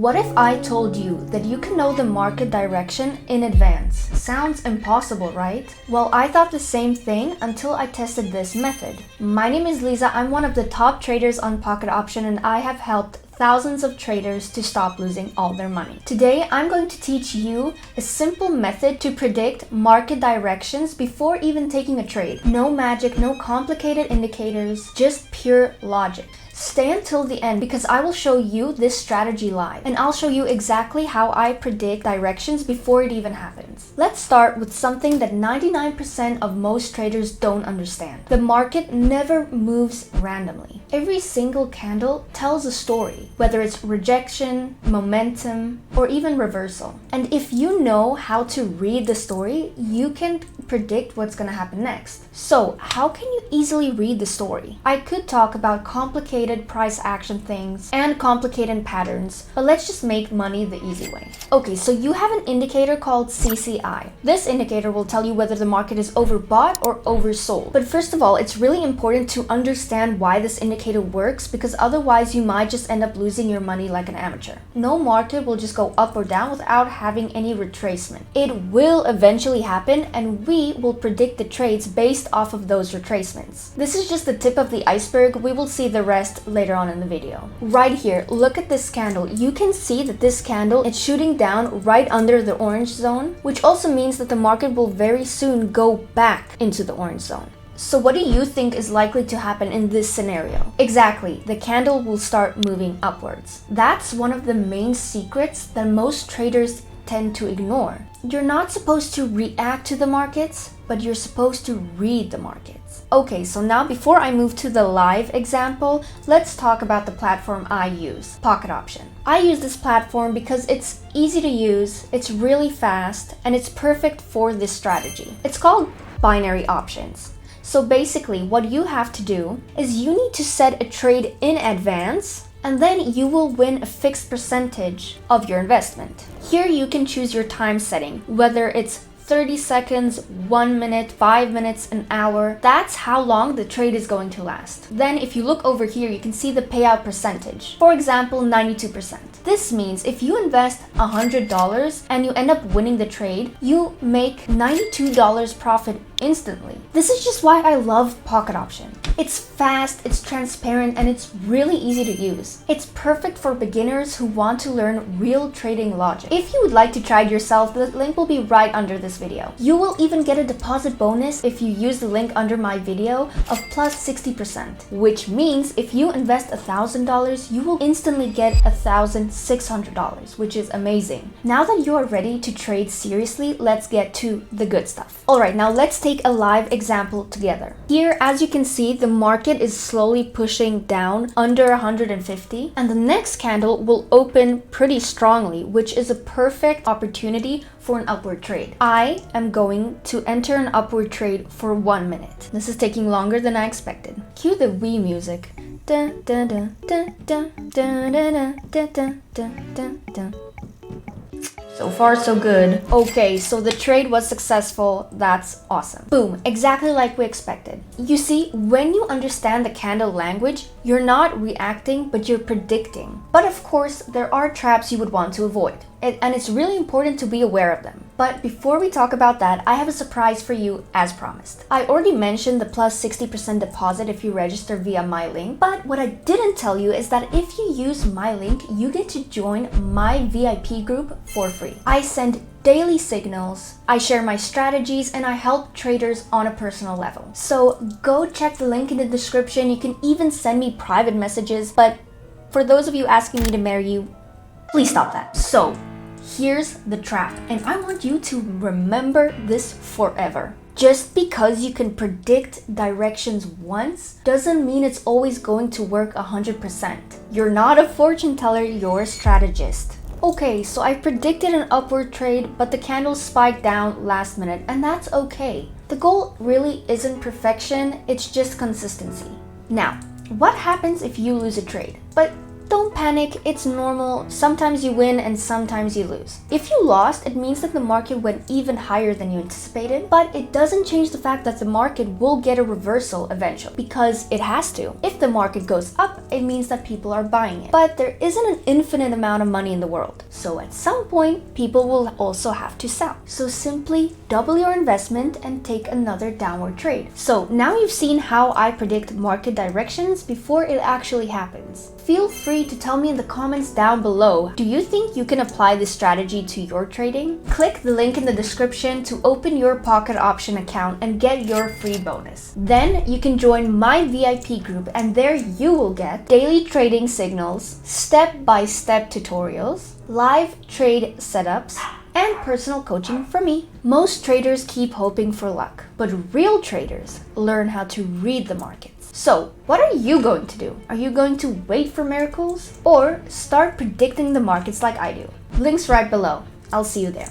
What if I told you that you can know the market direction in advance? Sounds impossible, right? Well, I thought the same thing until I tested this method. My name is Lisa, I'm one of the top traders on Pocket Option, and I have helped thousands of traders to stop losing all their money. Today, I'm going to teach you a simple method to predict market directions before even taking a trade. No magic, no complicated indicators, just pure logic. Stay until the end because I will show you this strategy live, and I'll show you exactly how I predict directions before it even happens. Let's start with something that 99% of most traders don't understand. The market never moves randomly. Every single candle tells a story, whether it's rejection, momentum, or even reversal. And if you know how to read the story, you can predict what's going to happen next. So, how can you easily read the story? I could talk about complicated price action things and complicated patterns, but let's just make money the easy way. Okay, so you have an indicator called CCI. This indicator will tell you whether the market is overbought or oversold. But first of all, it's really important to understand why this indicator works, because otherwise you might just end up losing your money like an amateur. No market will just go up or down without having any retracement. It will eventually happen, and we will predict the trades based off of those retracements. This is just the tip of the iceberg. We will see the rest later on in the video. Right here, look at this candle. You can see that this candle is shooting down right under the orange zone, which also means that the market will very soon go back into the orange zone. So what do you think is likely to happen in this scenario? Exactly, the candle will start moving upwards. That's one of the main secrets that most traders tend to ignore. You're not supposed to react to the markets, but you're supposed to read the markets. Okay, so now before I move to the live example, let's talk about the platform I use, Pocket Option. I use this platform because it's easy to use, it's really fast, and it's perfect for this strategy. It's called binary options. So basically, what you have to do is you need to set a trade in advance, and then you will win a fixed percentage of your investment. Here you can choose your time setting, whether it's 30 seconds, 1 minute, 5 minutes, an hour. That's how long the trade is going to last. Then if you look over here, you can see the payout percentage. For example, 92%. This means if you invest $100 and you end up winning the trade, you make $92 profit instantly. This is just why I love Pocket Option. It's fast, it's transparent, and it's really easy to use. It's perfect for beginners who want to learn real trading logic. If you would like to try it yourself, the link will be right under this video. You will even get a deposit bonus if you use the link under my video of plus 60%, which means if you invest $1,000, you will instantly get $1,600, which is amazing. Now that you are ready to trade seriously, let's get to the good stuff. Alright, now let's take a live example together. Here, as you can see, the market is slowly pushing down under 150, and the next candle will open pretty strongly, which is a perfect opportunity for an upward trade. I am going to enter an upward trade for 1 minute. This is taking longer than I expected. Cue the Wii music. Dun, dun, dun, dun, dun, dun, dun, dun, dun, dun, dun, dun. So far, so good. Okay, so the trade was successful. That's awesome. Boom, exactly like we expected. You see, when you understand the candle language, you're not reacting, but you're predicting. But of course, there are traps you would want to avoid. And it's really important to be aware of them. But before we talk about that, I have a surprise for you as promised. I already mentioned the plus 60% deposit if you register via my link, but what I didn't tell you is that if you use my link, you get to join my VIP group for free. I send daily signals, I share my strategies, and I help traders on a personal level. So go check the link in the description. You can even send me private messages, but for those of you asking me to marry you, please stop that. So here's the trap, and I want you to remember this forever. Just because you can predict directions once doesn't mean it's always going to work 100%. You're not a fortune teller, you're a strategist. Okay, so I predicted an upward trade, but the candle spiked down last minute, and that's okay. The goal really isn't perfection, it's just consistency. Now, what happens if you lose a trade? But don't panic, it's normal. Sometimes you win and sometimes you lose. If you lost, it means that the market went even higher than you anticipated, but it doesn't change the fact that the market will get a reversal eventually, because it has to. If the market goes up, it means that people are buying it. But there isn't an infinite amount of money in the world. So at some point, people will also have to sell. So simply double your investment and take another downward trade. So now you've seen how I predict market directions before it actually happens. Feel free to tell me in the comments down below, do you think you can apply this strategy to your trading? Click the link in the description to open your Pocket Option account and get your free bonus. Then you can join my VIP group, and there you will get daily trading signals, step-by-step tutorials, live trade setups, and personal coaching from me. Most traders keep hoping for luck, but real traders learn how to read the markets. So, what are you going to do? Are you going to wait for miracles or start predicting the markets like I do? Links right below. I'll see you there.